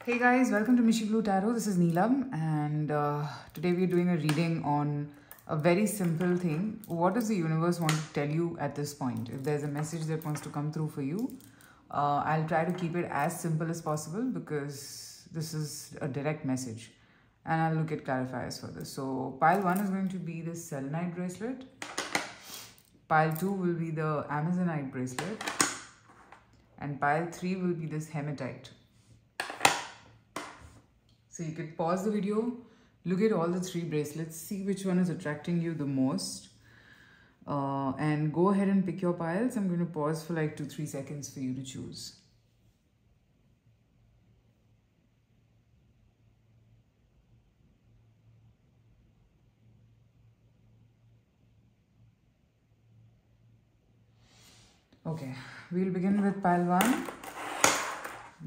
Hey guys, welcome to Mishi Blue Tarot. This is Neelam, and today we're doing a reading on a very simple thing. What does the universe want to tell you at this point? If there's a message that wants to come through for you, I'll try to keep it as simple as possible because this is a direct message, and I'll look at clarifiers for this. So pile 1 is going to be the selenite bracelet. Pile 2 will be the amazonite bracelet, and pile 3 will be this hematite. So you could pause the video, look at all the 3 bracelets, see which one is attracting you the most, and go ahead and pick your piles. I'm going to pause for like 2-3 seconds for you to choose. Okay, we'll begin with pile 1,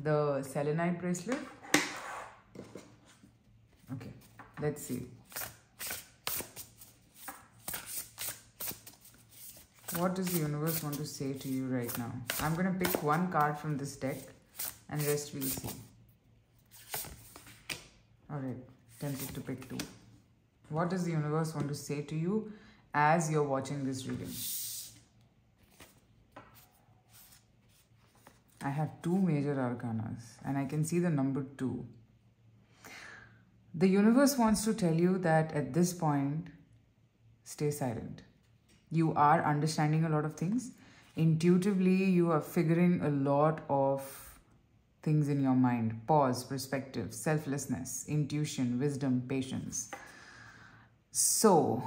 the selenite bracelet. Okay, let's see. What does the universe want to say to you right now? I'm going to pick one card from this deck and the rest we'll see. Alright, tempted to pick 2. What does the universe want to say to you as you're watching this reading? I have 2 major arcanas and I can see the number 2. The universe wants to tell you that at this point, stay silent. You are understanding a lot of things. Intuitively, you are figuring a lot of things in your mind. Pause, perspective, selflessness, intuition, wisdom, patience. So,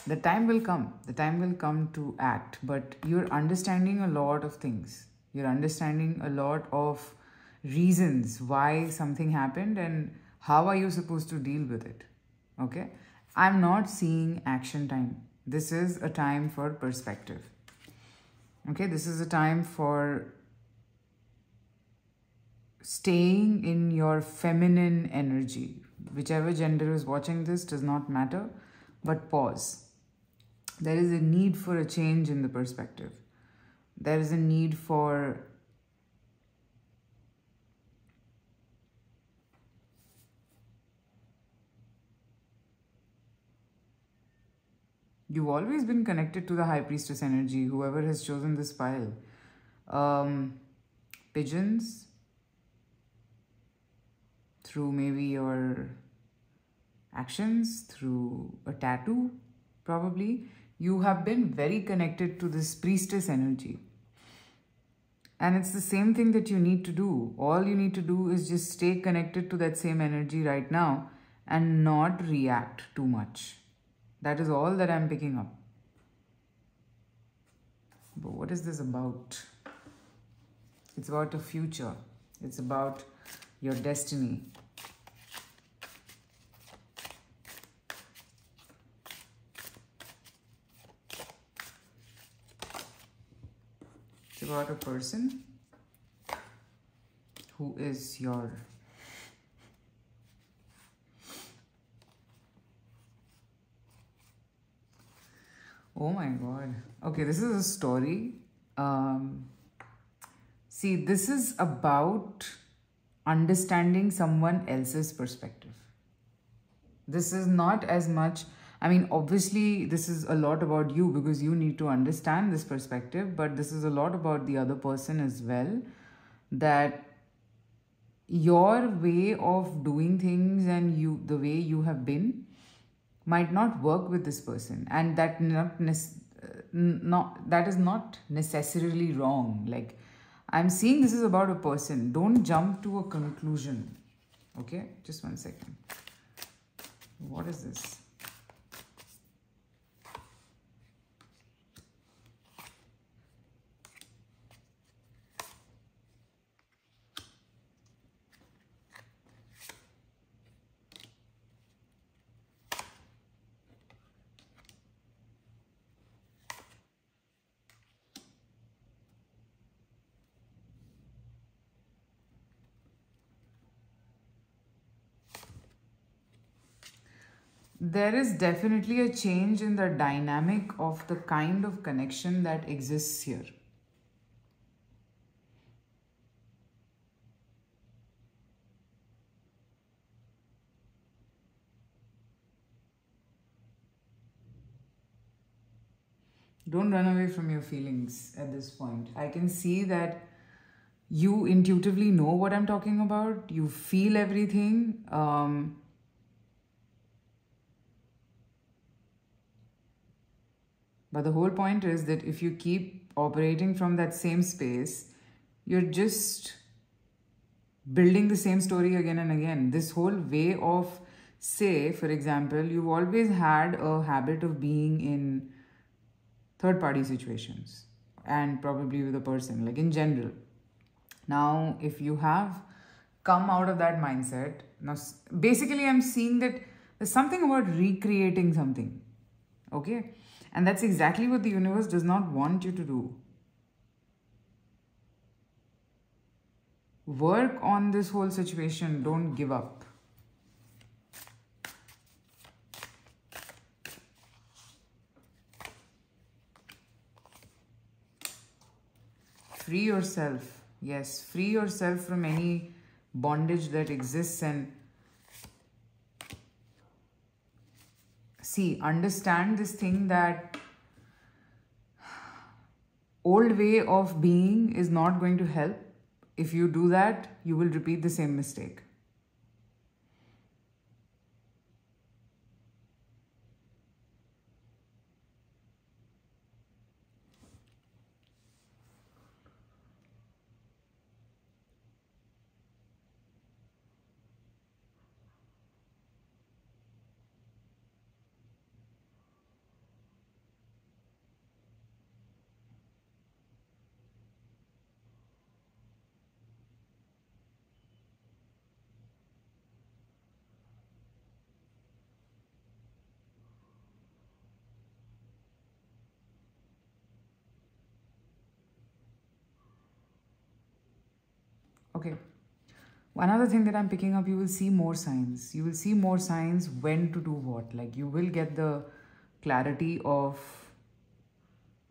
the time will come. The time will come to act. But you're understanding a lot of things. You're understanding a lot of reasons why something happened and how are you supposed to deal with it? Okay? I'm not seeing action time. This is a time for perspective. Okay? This is a time for staying in your feminine energy. Whichever gender is watching this does not matter, but pause. There is a need for a change in the perspective. There is a need for you've always been connected to the High Priestess energy, whoever has chosen this pile. Pigeons, through maybe your actions, through a tattoo, probably. You have been very connected to this priestess energy. And it's the same thing that you need to do. All you need to do is just stay connected to that same energy right now and not react too much. That is all that I'm picking up. But what is this about? It's about a future. It's about your destiny. It's about a person who is your oh my God. Okay, this is a story. See, this is about understanding someone else's perspective. This is not as much, I mean, obviously, this is a lot about you because you need to understand this perspective, but this is a lot about the other person as well. That your way of doing things and the way you have been might not work with this person, and that is not necessarily wrong. Like, I'm seeing this is about a person. Don't jump to a conclusion. Okay, just 1 second. What is this? There is definitely a change in the dynamic of the kind of connection that exists here. Don't run away from your feelings at this point. I can see that you intuitively know what I'm talking about. You feel everything. But the whole point is that if you keep operating from that same space, you're just building the same story again and again. This whole way of, say, for example, you've always had a habit of being in third party situations and probably with a person, like in general. Now, if you have come out of that mindset, now basically I'm seeing that there's something about recreating something. Okay? And that's exactly what the universe does not want you to do. Work on this whole situation. Don't give up. Free yourself. Yes, free yourself from any bondage that exists, and see, understand this thing that old way of being is not going to help. If you do that, you will repeat the same mistake. Okay. One other thing that I'm picking up, you will see more signs. You will see more signs when to do what. Like you will get the clarity of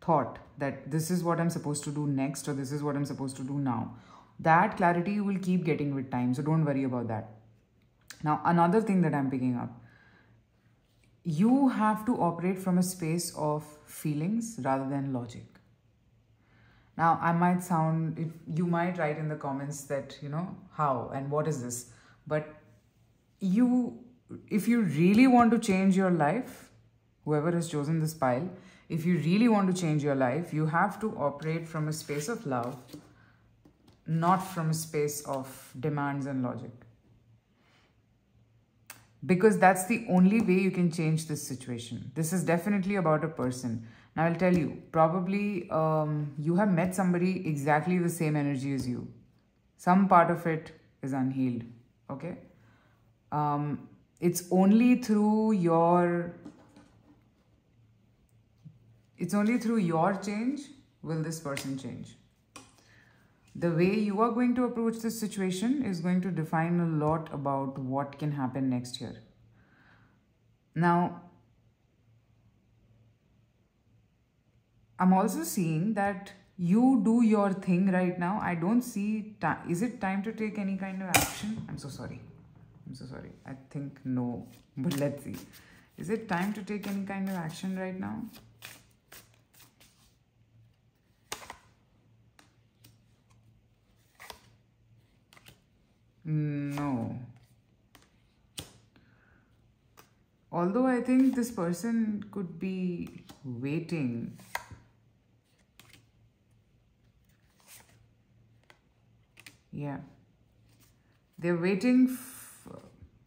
thought that this is what I'm supposed to do next or this is what I'm supposed to do now. That clarity you will keep getting with time. So don't worry about that. Now, another thing that I'm picking up, you have to operate from a space of feelings rather than logic. Now, I might sound, if you might write in the comments that, how and what is this? But if you really want to change your life, whoever has chosen this pile, if you really want to change your life, you have to operate from a space of love, not from a space of demands and logic. Because that's the only way you can change this situation. This is definitely about a person. Now, I'll tell you, probably you have met somebody exactly the same energy as you. Some part of it is unhealed, okay? It's only through your change will this person change. The way you are going to approach this situation is going to define a lot about what can happen next year. Now, I'm also seeing that you do your thing right now. I don't see, is it time to take any kind of action? I'm so sorry. I think no, but let's see. Is it time to take any kind of action right now? No. Although I think this person could be waiting. Yeah. They're waiting,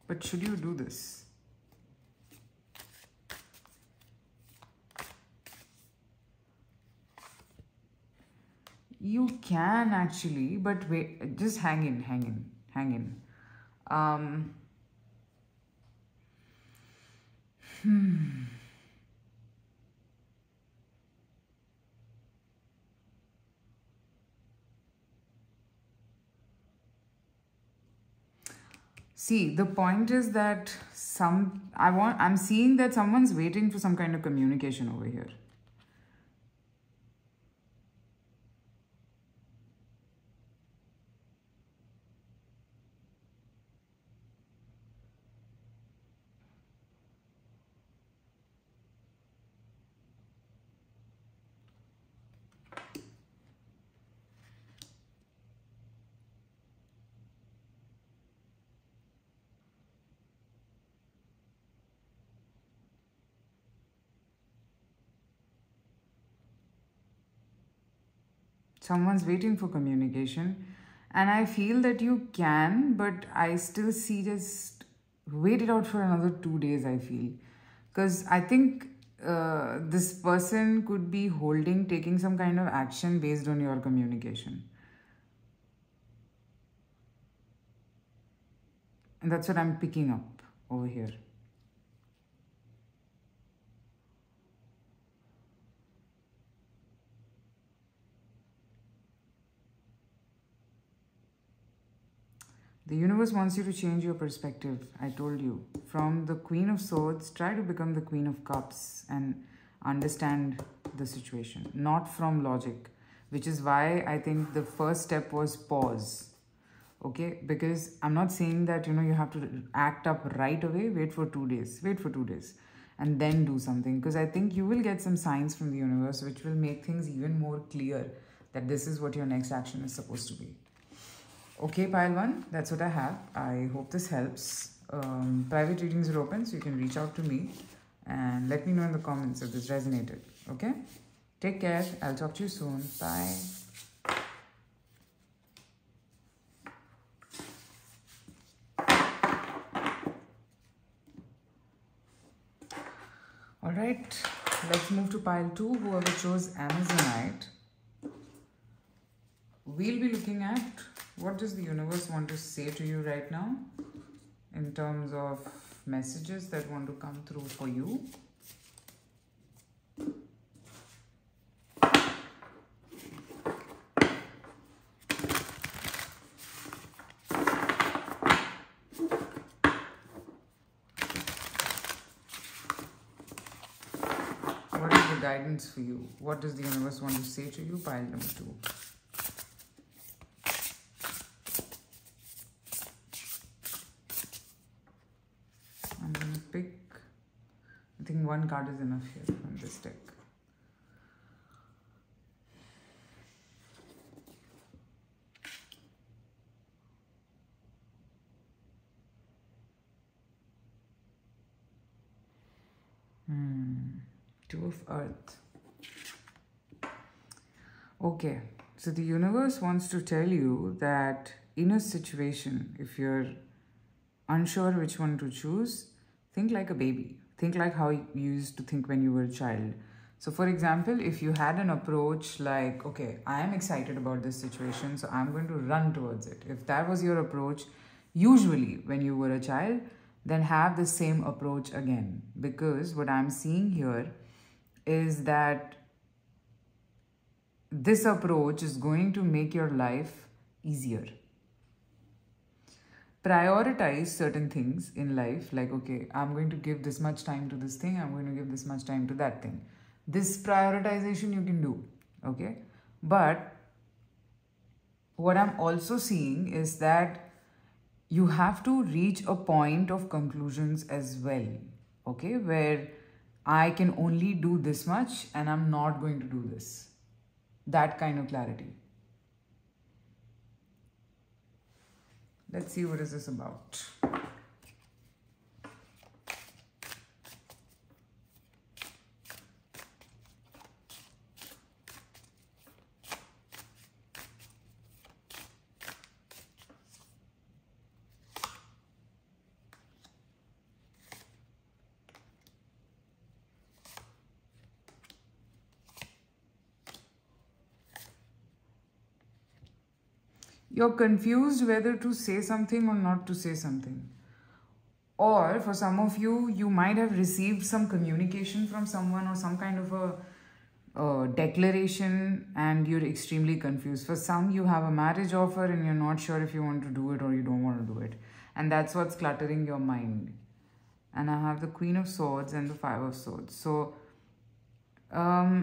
but should you do this? You can actually, but wait, just hang in. See, the point is that I'm seeing that someone's waiting for some kind of communication over here. Someone's waiting for communication. And I feel that you can, but I still see just wait it out for another 2 days, I feel. Because I think this person could be taking some kind of action based on your communication. And that's what I'm picking up over here. The universe wants you to change your perspective. I told you. From the Queen of Swords, try to become the Queen of Cups and understand the situation. Not from logic. Which is why I think the first step was pause. Okay? Because I'm not saying that, you have to act up right away. Wait for 2 days. Wait for 2 days. And then do something. Because I think you will get some signs from the universe which will make things even more clear that this is what your next action is supposed to be. Okay, pile 1, that's what I have. I hope this helps. Private readings are open, so you can reach out to me and let me know in the comments if this resonated. Okay? Take care. I'll talk to you soon. Bye. Alright, let's move to pile 2. Whoever chose Amazonite. We'll be looking at what does the universe want to say to you right now in terms of messages that want to come through for you. What is the guidance for you? What does the universe want to say to you? Pile number 2. I'm going to pick, I think one card is enough here from this deck. Two of Earth. Okay, so the universe wants to tell you that in a situation, if you're unsure which one to choose, think like a baby. Think like how you used to think when you were a child. So for example, if you had an approach like, okay, I am excited about this situation, so I'm going to run towards it. If that was your approach, usually when you were a child, then have the same approach again. Because what I'm seeing here is that this approach is going to make your life easier. Prioritize certain things in life, like, okay, I'm going to give this much time to this thing, I'm going to give this much time to that thing. This prioritization you can do, okay? But what I'm also seeing is that you have to reach a point of conclusions as well, okay? Where I can only do this much and I'm not going to do this. That kind of clarity. Let's see what is this about. You're confused whether to say something or not to say something. Or for some of you, you might have received some communication from someone or some kind of a declaration and you're extremely confused. For some, you have a marriage offer and you're not sure if you want to do it or you don't want to do it. And that's what's cluttering your mind. And I have the Queen of Swords and the Five of Swords. So, I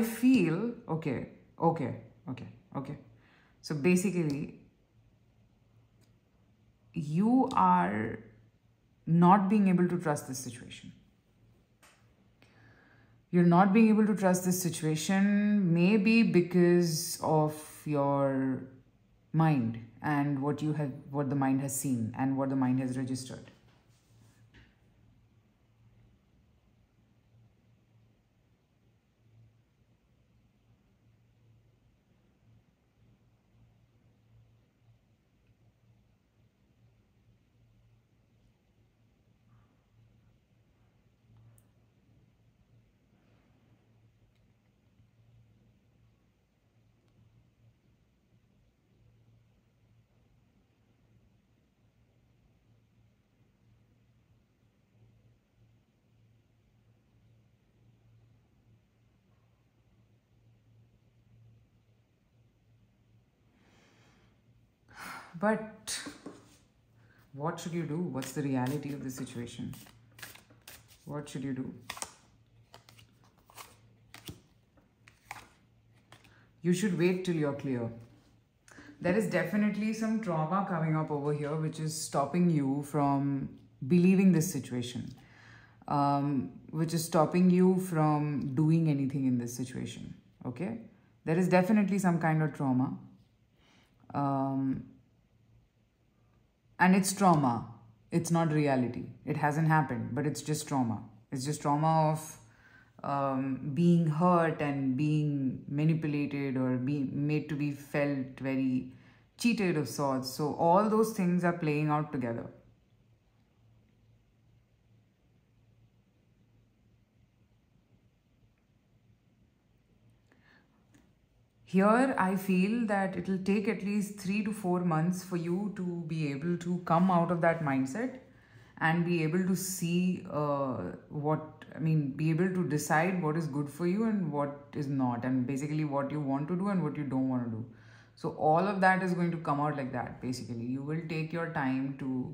feel, okay. So basically, you are not being able to trust this situation. You're not being able to trust this situation maybe because of your mind and what the mind has seen and what the mind has registered. But what should you do? What's the reality of the situation? What should you do? You should wait till you're clear. There is definitely some trauma coming up over here which is stopping you from believing this situation, which is stopping you from doing anything in this situation. Okay? There is definitely some kind of trauma. And it's trauma. It's not reality. It hasn't happened, but it's just trauma. It's just trauma of being hurt and being manipulated or being made to be felt very cheated of sorts. So all those things are playing out together. Here, I feel that it will take at least 3 to 4 months for you to be able to come out of that mindset and be able to see be able to decide what is good for you and what is not, and basically what you want to do and what you don't want to do. So all of that is going to come out like that. Basically, you will take your time to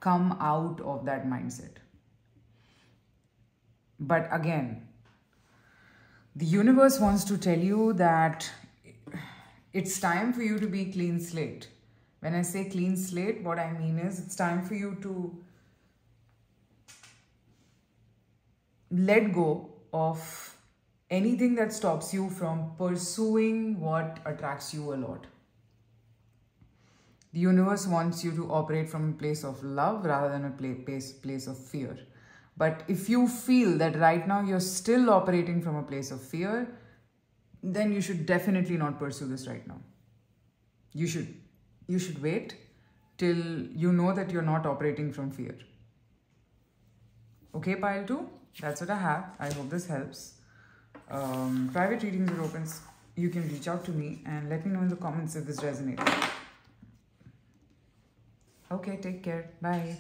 come out of that mindset. But again, the universe wants to tell you that it's time for you to be clean slate. When I say clean slate, what I mean is it's time for you to let go of anything that stops you from pursuing what attracts you a lot. The universe wants you to operate from a place of love rather than a place of fear. But if you feel that right now you're still operating from a place of fear, then you should definitely not pursue this right now. You should wait till you know that you're not operating from fear. Okay, pile 2, that's what I have. I hope this helps. Private readings are open. You can reach out to me and let me know in the comments if this resonates. Okay, take care. Bye.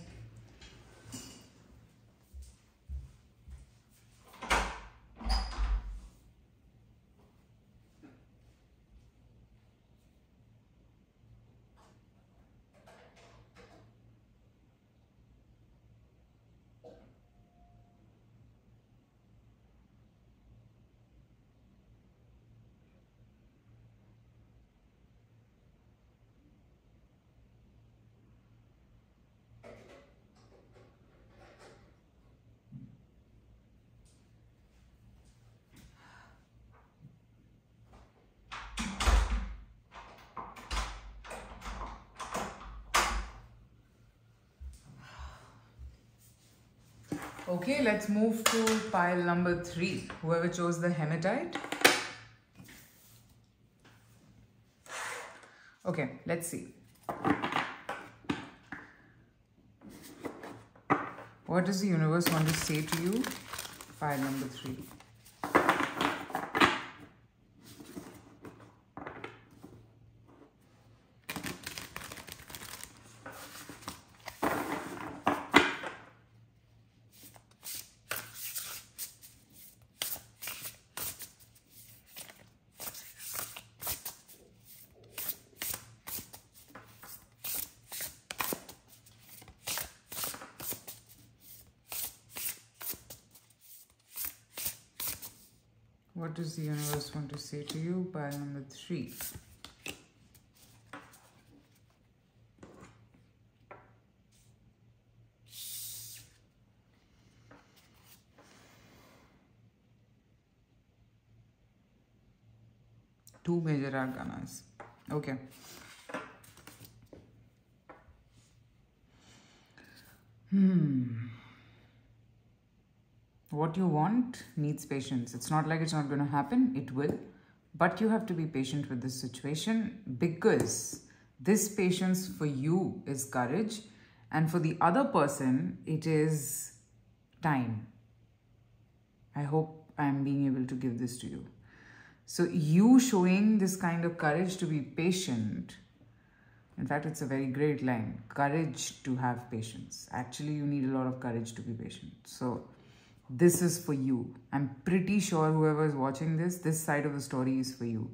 Okay, let's move to pile number 3. Whoever chose the hematite. Okay, let's see. What does the universe want to say to you? Pile number 3. What does the universe want to say to you? Pile number 3. Two major arcanas. Okay. What you want needs patience. It's not like it's not going to happen. It will. But you have to be patient with this situation, because this patience for you is courage, and for the other person, it is time. I hope I'm being able to give this to you. So you showing this kind of courage to be patient, in fact, it's a very great line, courage to have patience. Actually, you need a lot of courage to be patient. So this is for you. I'm pretty sure whoever is watching this side of the story is for you.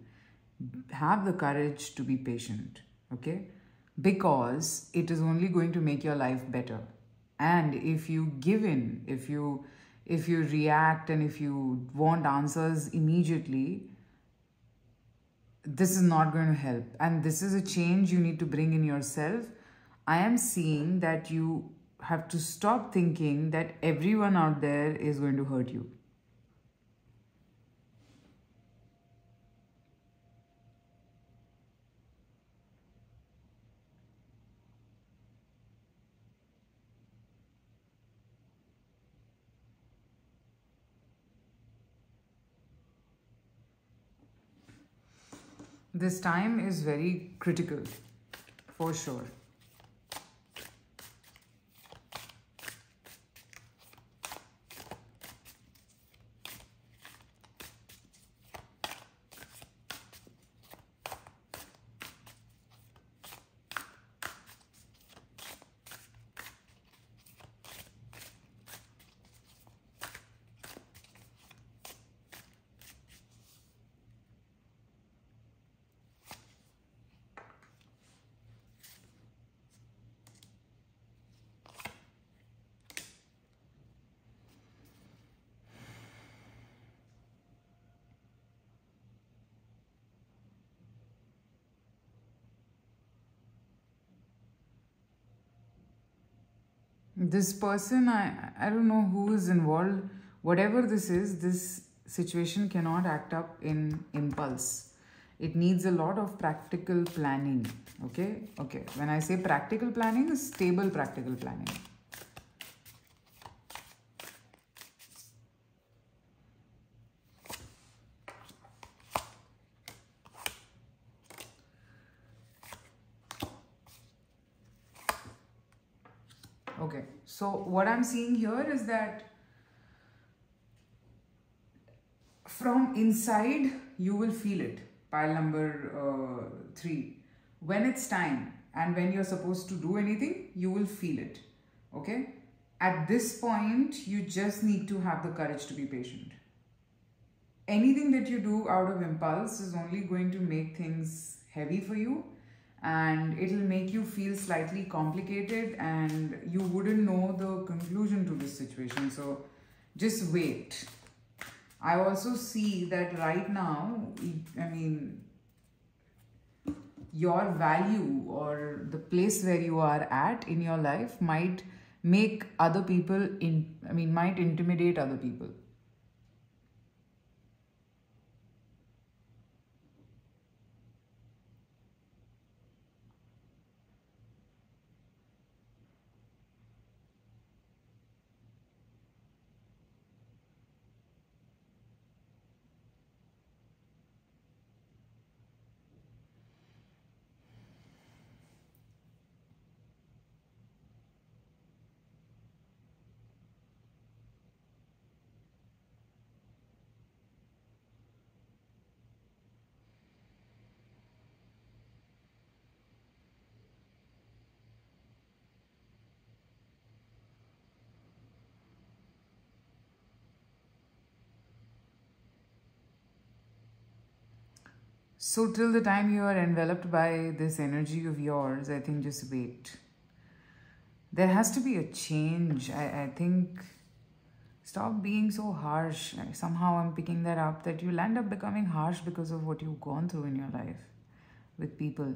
have the courage to be patient, okay? Because it is only going to make your life better. And if you give in, if you react, and if you want answers immediately, this is not going to help. And this is a change you need to bring in yourself. I am seeing that you have to stop thinking that everyone out there is going to hurt you. This time is very critical, for sure. This person, I don't know who is involved. Whatever this is, this situation cannot act up in impulse. It needs a lot of practical planning. Okay? Okay. When I say practical planning, stable practical planning. Okay, so what I'm seeing here is that from inside you will feel it. Pile number 3. When it's time and when you're supposed to do anything, you will feel it. Okay? At this point, you just need to have the courage to be patient. Anything that you do out of impulse is only going to make things heavy for you, and it'll make you feel slightly complicated, and you wouldn't know the conclusion to this situation. So just wait. I also see that right now, I mean, your value or the place where you are at in your life might make other people, might intimidate other people. So till the time you are enveloped by this energy of yours, I think just wait. There has to be a change. I think stop being so harsh. Somehow I'm picking that up, that you'll end up becoming harsh because of what you've gone through in your life with people.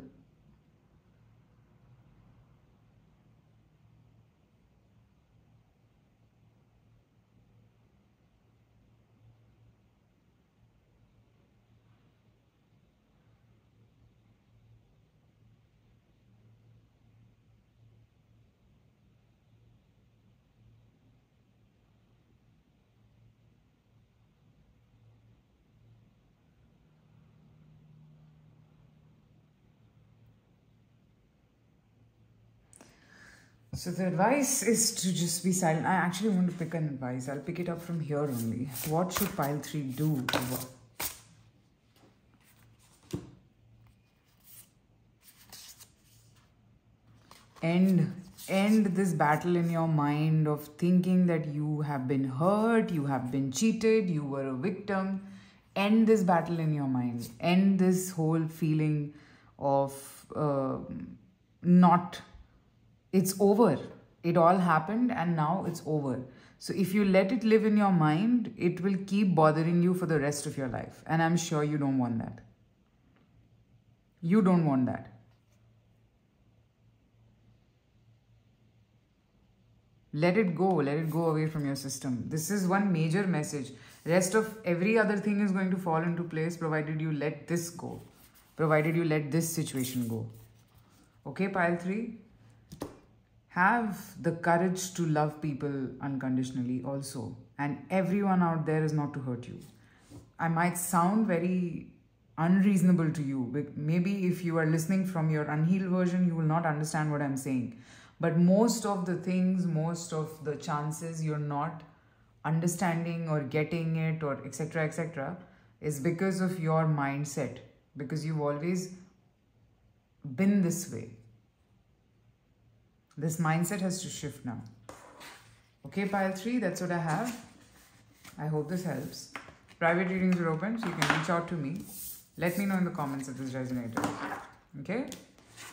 So the advice is to just be silent. I actually want to pick an advice. I'll pick it up from here only. What should pile 3 do? End this battle in your mind of thinking that you have been hurt, you have been cheated, you were a victim. End this battle in your mind. End this whole feeling of not, it's over. It all happened and now it's over. So if you let it live in your mind, it will keep bothering you for the rest of your life. And I'm sure you don't want that. You don't want that. Let it go. Let it go away from your system. This is one major message. Rest of every other thing is going to fall into place provided you let this go. Provided you let this situation go. Okay, pile 3? Have the courage to love people unconditionally also. And everyone out there is not to hurt you. I might sound very unreasonable to you. But maybe if you are listening from your unhealed version, you will not understand what I'm saying. But most of the things, most of the chances you're not understanding or getting it or etc. is because of your mindset. Because you've always been this way. This mindset has to shift now. Okay, pile 3, that's what I have. I hope this helps. Private readings are open, so you can reach out to me. Let me know in the comments if this resonated. Okay?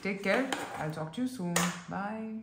Take care. I'll talk to you soon. Bye.